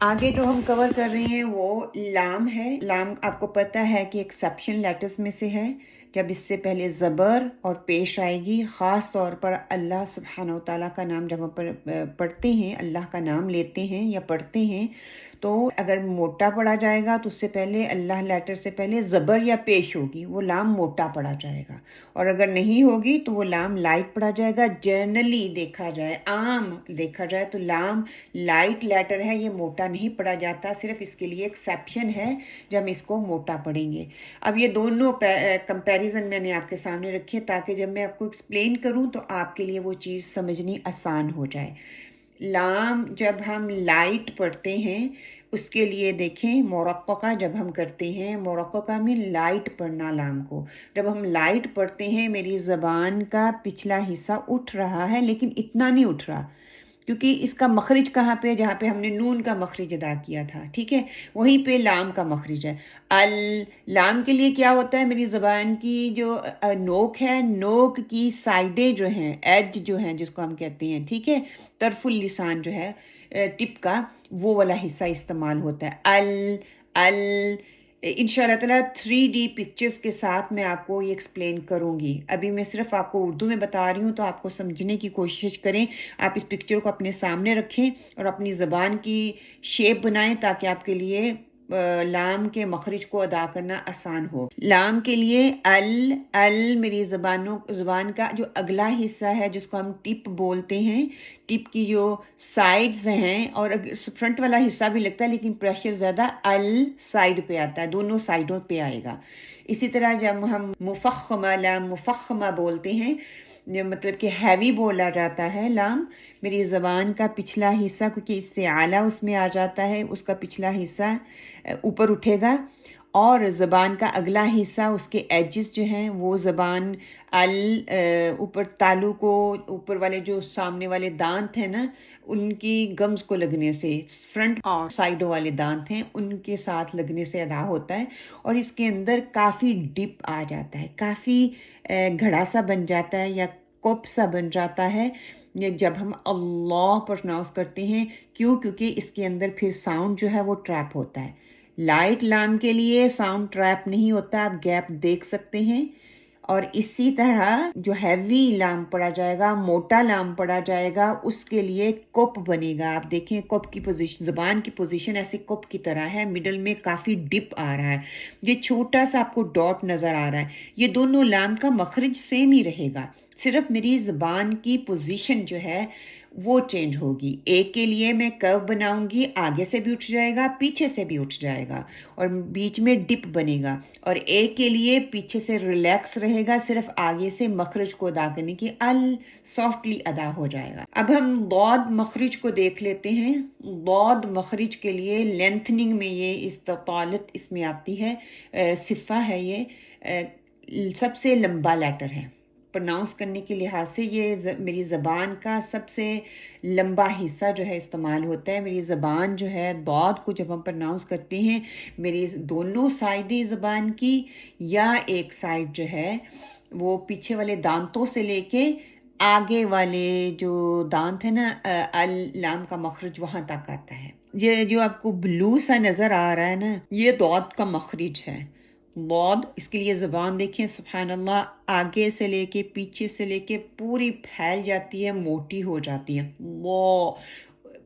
آگے جو ہم کور کر رہے ہیں وہ لام ہے۔ لام آپ کو پتہ ہے کہ ایکسیپشن لیٹرز میں سے ہے، جب اس سے پہلے زبر اور پیش آئے گی، خاص طور پر اللہ سبحانہ و تعالیٰ کا نام جب ہم پڑھتے ہیں، اللہ کا نام لیتے ہیں یا پڑھتے ہیں، تو اگر موٹا پڑھا جائے گا تو اس سے پہلے اللہ لیٹر سے پہلے زبر یا پیش ہوگی، وہ لام موٹا پڑھا جائے گا، اور اگر نہیں ہوگی تو وہ لام لائٹ پڑھا جائے گا۔ جنرلی دیکھا جائے، عام دیکھا جائے تو لام لائٹ لیٹر ہے، یہ موٹا نہیں پڑھا جاتا، صرف اس کے لیے ایکسیپشن ہے جب ہم اس کو موٹا پڑھیں گے۔ اب یہ دونوں کمپیریزن میں نے آپ کے سامنے رکھے تاکہ جب میں آپ کو ایکسپلین کروں تو آپ کے لیے وہ چیز سمجھنی آسان ہو جائے۔ لام جب ہم لائٹ پڑھتے ہیں، اس کے لیے دیکھیں مرققہ جب ہم کرتے ہیں، مرققہ میں لائٹ پڑھنا لام کو، جب ہم لائٹ پڑھتے ہیں میری زبان کا پچھلا حصہ اٹھ رہا ہے، لیکن اتنا نہیں اٹھ رہا، کیونکہ اس کا مخرج کہاں پہ، جہاں پہ ہم نے نون کا مخرج ادا کیا تھا، ٹھیک ہے، وہیں پہ لام کا مخرج ہے۔ لام کے لیے کیا ہوتا ہے، میری زبان کی جو نوک ہے، نوک کی سائڈیں جو ہیں، ایج جو ہیں جس کو ہم کہتے ہیں، ٹھیک ہے، طرف اللسان جو ہے ٹپ کا، وہ والا حصہ استعمال ہوتا ہے۔ ال انشاءاللہ تعالیٰ 3D پکچرز کے ساتھ میں آپ کو یہ ایکسپلین کروں گی، ابھی میں صرف آپ کو اردو میں بتا رہی ہوں تو آپ کو سمجھنے کی کوشش کریں، آپ اس پکچر کو اپنے سامنے رکھیں اور اپنی زبان کی شیپ بنائیں تاکہ آپ کے لیے لام کے مخرج کو ادا کرنا آسان ہو۔ لام کے لیے ال میری زبان کا جو اگلا حصہ ہے جس کو ہم ٹپ بولتے ہیں، ٹپ کی جو سائڈز ہیں، اور فرنٹ والا حصہ بھی لگتا ہے لیکن پریشر زیادہ ال سائڈ پہ آتا ہے، دونوں سائڈوں پہ آئے گا۔ اسی طرح جب ہم مفخمہ لام مفخمہ بولتے ہیں، مطلب کہ ہیوی بولا جاتا ہے لام، میری زبان کا پچھلا حصہ کیونکہ اس سے اعلیٰ اس میں آ جاتا ہے، اس کا پچھلا حصہ اوپر اٹھے گا، اور زبان کا اگلا حصہ اس کے ایجز جو ہیں وہ زبان اوپر تالو کو، اوپر والے جو سامنے والے دانت ہیں نا، ان کی گمز کو لگنے سے، فرنٹ اور سائڈوں والے دانت ہیں ان کے ساتھ لگنے سے ادا ہوتا ہے، اور اس کے اندر کافی ڈپ آ جاتا ہے، کافی گھڑا سا بن جاتا ہے یا کوپ سا بن جاتا ہے جب ہم اللہ پروناؤنس کرتے ہیں۔ کیونکہ اس کے اندر پھر ساؤنڈ جو ہے وہ ٹریپ ہوتا ہے۔ لائٹ لام کے لیے ساؤنڈ ٹریپ نہیں ہوتا، آپ گیپ دیکھ سکتے ہیں، اور اسی طرح جو ہیوی لام پڑھا جائے گا، موٹا لام پڑھا جائے گا، اس کے لیے کوپ بنے گا۔ آپ دیکھیں کوپ کی پوزیشن، زبان کی پوزیشن ایسے کوپ کی طرح ہے، مڈل میں کافی ڈپ آ رہا ہے، یہ چھوٹا سا آپ کو ڈاٹ نظر آ رہا ہے، یہ دونوں لام کا مخرج سیم ہی رہے گا، صرف میری زبان کی پوزیشن جو ہے وہ چینج ہوگی۔ ایک کے لیے میں کرو بناؤں گی، آگے سے بھی اٹھ جائے گا، پیچھے سے بھی اٹھ جائے گا، اور بیچ میں ڈپ بنے گا، اور ایک کے لیے پیچھے سے ریلیکس رہے گا، صرف آگے سے مخرج کو ادا کرنے کی سافٹلی ادا ہو جائے گا۔ اب ہم ضاد مخرج کو دیکھ لیتے ہیں۔ ضاد مخرج کے لیے لینتھننگ میں یہ استطالت اس میں آتی ہے، صفہ ہے، یہ سب سے لمبا لیٹر ہے، پروناؤنس کرنے کے لحاظ سے یہ میری زبان کا سب سے لمبا حصہ جو ہے استعمال ہوتا ہے۔ میری زبان جو ہے ضاد کو جب ہم پروناؤنس کرتے ہیں، میری دونوں سائڈیں زبان کی یا ایک سائڈ جو ہے وہ پیچھے والے دانتوں سے لے کے آگے والے جو دانت ہے نا، لام کا مخرج وہاں تک آتا ہے۔ یہ جو آپ کو بلو سا نظر آ رہا ہے نا، یہ ضاد کا مخرج ہے۔ ضاد، اس کے لیے زبان دیکھیں، سبحان اللہ، آگے سے لے کے پیچھے سے لے کے پوری پھیل جاتی ہے، موٹی ہو جاتی ہے، وہ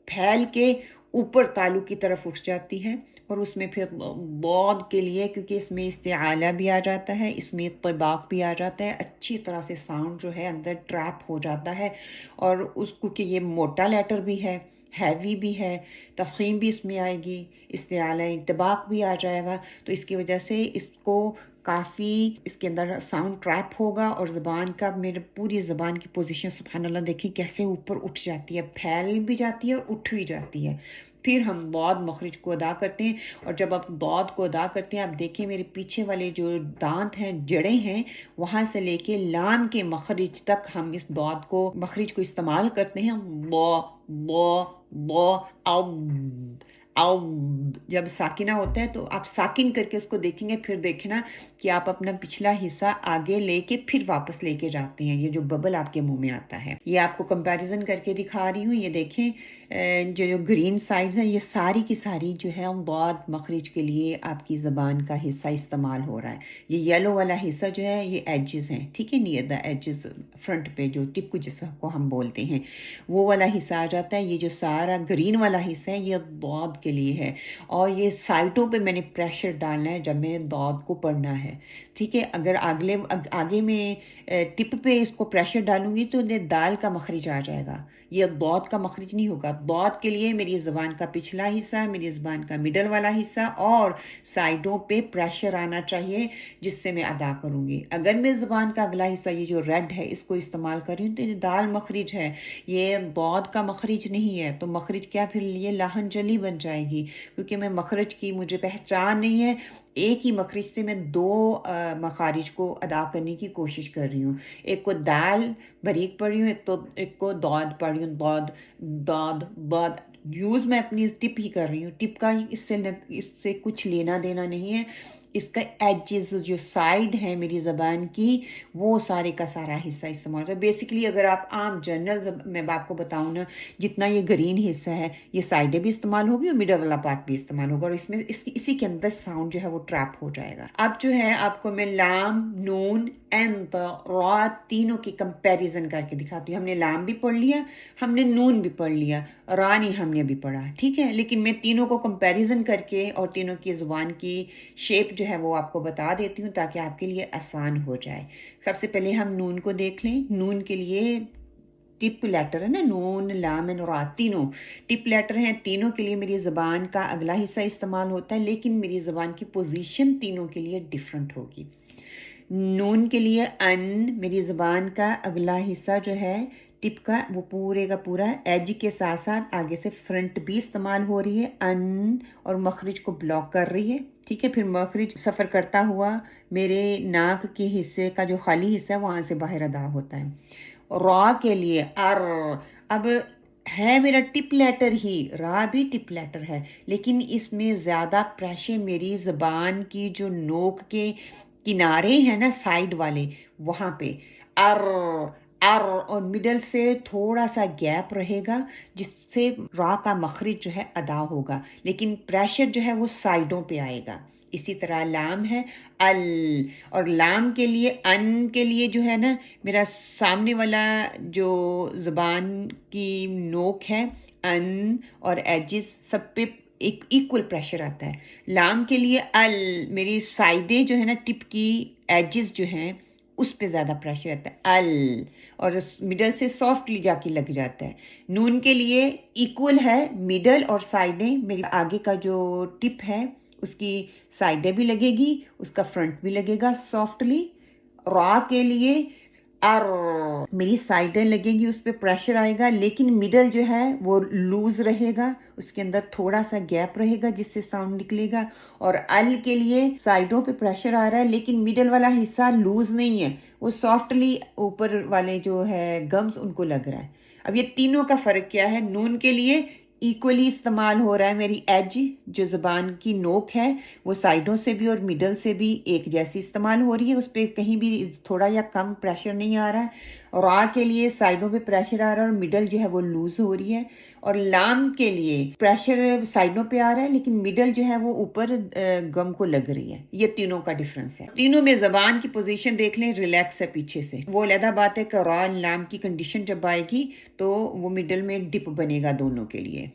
پھیل کے اوپر تالو کی طرف اٹھ جاتی ہے، اور اس میں پھر ضاد کے لیے کیونکہ اس میں استعالہ بھی آ جاتا ہے، اس میں طباق بھی آ جاتا ہے، اچھی طرح سے ساؤنڈ جو ہے اندر ٹریپ ہو جاتا ہے، اور اس کو کہ یہ موٹا لیٹر بھی ہے، ہیوی بھی ہے، تفخیم بھی اس میں آئے گی، استعالہ انطباق بھی آ جائے گا، تو اس کی وجہ سے اس کو کافی اس کے اندر ساؤنڈ ٹریپ ہوگا، اور زبان کا، میرے پوری زبان کی پوزیشن سبحان اللہ دیکھیں کیسے اوپر اٹھ جاتی ہے، پھیل بھی جاتی ہے اور اٹھ بھی جاتی ہے۔ پھر ہم ضاد مخرج کو ادا کرتے ہیں، اور جب آپ ضاد کو ادا کرتے ہیں، آپ دیکھیں میرے پیچھے والے جو دانت ہیں، جڑیں ہیں، وہاں سے لے کے لام کے مخرج تک ہم اس ضاد کو مخرج کو استعمال کرتے ہیں، او جب ساکنہ ہوتا ہے تو آپ ساکن کر کے اس کو دیکھیں گے، پھر دیکھنا کہ آپ اپنا پچھلا حصہ آگے لے کے پھر واپس لے کے جاتے ہیں، یہ جو ببل آپ کے منہ میں آتا ہے، یہ آپ کو کمپیریزن کر کے دکھا رہی ہوں، یہ دیکھیں جو گرین سائڈز ہیں یہ ساری کی ساری جو ہے ضاد مخرج کے لیے آپ کی زبان کا حصہ استعمال ہو رہا ہے. یہ یلو والا حصہ جو ہے یہ ایجز ہیں، ٹھیک ہے، نیئر دا ایجز، فرنٹ پہ جو ٹپ کو جس کو ہم بولتے ہیں وہ والا حصہ آ جاتا ہے. یہ جو سارا گرین والا حصہ ہے یہ ضاد کے لیے ہے، اور یہ سائٹوں پہ میں نے پریشر ڈالنا ہے جب میں نے ضاد کو پڑھنا ہے. ٹھیک ہے، اگر آگے میں ٹپ پہ اس کو پریشر ڈالوں گی تو دال کا مخرج آ جائے گا، یہ ضاد کا مخرج نہیں ہوگا. ضاد کے لیے میری زبان کا پچھلا حصہ، میری زبان کا مڈل والا حصہ اور سائڈوں پہ پریشر آنا چاہیے جس سے میں ادا کروں گی. اگر میں زبان کا اگلا حصہ یہ جو ریڈ ہے اس کو استعمال کر رہی ہوں تو یہ دال مخرج ہے، یہ ضاد کا مخرج نہیں ہے. تو مخرج کیا، پھر یہ لاہن جلی بن جائے گی، کیونکہ میں مخرج کی مجھے پہچان نہیں ہے. ایک ہی مخرج سے میں دو مخارج کو ادا کرنے کی کوشش کر رہی ہوں. ایک کو دال باریک پڑھ رہی ہوں، ایک کو ضاد پڑھ رہی ہوں. ضاد ضاد ضاد یوز میں اپنی ٹپ ہی کر رہی ہوں. ٹپ کا اس سے کچھ لینا دینا نہیں ہے. اس کا ایجز جو سائڈ ہے میری زبان کی وہ سارے کا سارا حصہ استعمال ہوتا ہے. بیسکلی اگر آپ عام جنرل میں آپ کو بتاؤں نا، جتنا یہ گرین حصہ ہے یہ سائڈیں بھی استعمال ہوگی اور مڈل والا پارٹ بھی استعمال ہوگا، اور اس میں اسی کے اندر ساؤنڈ جو ہے وہ ٹریپ ہو جائے گا. اب جو ہے آپ کو میں لام، نون اینڈ را تینوں کی کمپیریزن کر کے دکھاتی ہوں. ہم نے لام بھی پڑھ لیا، ہم نے نون بھی پڑھ لیا، را نہیں ہم نے ابھی پڑھا، ٹھیک ہے. لیکن میں تینوں کو کمپیریزن کر کے اور تینوں کی زبان کی شیپ جو ہے وہ آپ کو بتا دیتی ہوں تاکہ آپ کے لیے آسان ہو جائے. سب سے پہلے ہم نون کو دیکھ لیں. نون کے لیے ٹپ لیٹر ہے نا، نون لام اور را تینوں ٹپ لیٹر ہیں. تینوں کے لیے میری زبان کا اگلا حصہ استعمال ہوتا ہے، لیکن میری زبان کی پوزیشن تینوں کے لیے ڈیفرنٹ ہوگی. نون کے لیے ان، میری زبان کا اگلا حصہ جو ہے ٹپ کا وہ پورے کا پورا ایج کے ساتھ ساتھ آگے سے فرنٹ بھی استعمال ہو رہی ہے، ان، اور مخرج کو بلاک کر رہی ہے. ٹھیک ہے، پھر مخرج سفر کرتا ہوا میرے ناک کے حصے کا جو خالی حصہ ہے وہاں سے باہر ادا ہوتا ہے. را کے لیے ار، اب ہے میرا ٹپ لیٹر ہی، را بھی ٹپ لیٹر ہے، لیکن اس میں زیادہ پریشر میری زبان کی جو نوک کے کنارے ہیں نا سائڈ والے وہاں پہ ار ار، اور مڈل سے تھوڑا سا گیپ رہے گا جس سے را کا مخرج جو ہے ادا ہوگا، لیکن پریشر جو ہے وہ سائڈوں پہ آئے گا. اسی طرح لام ہے ال، اور لام کے لیے ان کے لیے جو ہے نا میرا سامنے والا جو زبان کی نوک ہے ان اور ایجز سب پہ ایک ایکول پریشر آتا ہے. لام کے لیے ال، میری سائڈیں جو ہے نا ٹپ کی ایجز جو ہیں اس پہ زیادہ پریشر آتا ہے ال، اور مڈل سے سافٹلی جا کے لگ جاتا ہے. نون کے لیے ایکول ہے، مڈل اور سائڈیں، میری آگے کا جو ٹپ ہے اس کی سائڈیں بھی لگے گی، اس کا فرنٹ بھی لگے گا سافٹلی. را کے لیے ار، میری سائڈیں لگیں گی، اس پہ پریشر آئے گا، لیکن مڈل جو ہے وہ لوز رہے گا، اس کے اندر تھوڑا سا گیپ رہے گا جس سے ساؤنڈ نکلے گا. اور ال کے لیے سائڈوں پہ پریشر آ رہا ہے لیکن مڈل والا حصہ لوز نہیں ہے، وہ سافٹلی اوپر والے جو ہے گمز ان کو لگ رہا ہے. اب یہ تینوں کا فرق کیا ہے؟ نون کے لیے ایکولی استعمال ہو رہا ہے، میری ایج جو زبان کی نوک ہے وہ سائڈوں سے بھی اور مڈل سے بھی ایک جیسی استعمال ہو رہی ہے، اس پہ کہیں بھی تھوڑا یا کم پریشر نہیں آ رہا ہے. اور را کے لیے سائڈوں پہ پریشر آ رہا ہے اور مڈل جو ہے وہ لوز ہو رہی ہے. اور لام کے لیے پریشر سائڈوں پہ آ رہا ہے لیکن مڈل جو ہے وہ اوپر گم کو لگ رہی ہے. یہ تینوں کا ڈیفرنس ہے. تینوں میں زبان کی پوزیشن دیکھ لیں، ریلیکس ہے پیچھے سے. وہ علیحدہ بات ہے کہ را لام کی کنڈیشن جب آئے گی تو وہ مڈل میں ڈپ بنے گا دونوں کے لیے.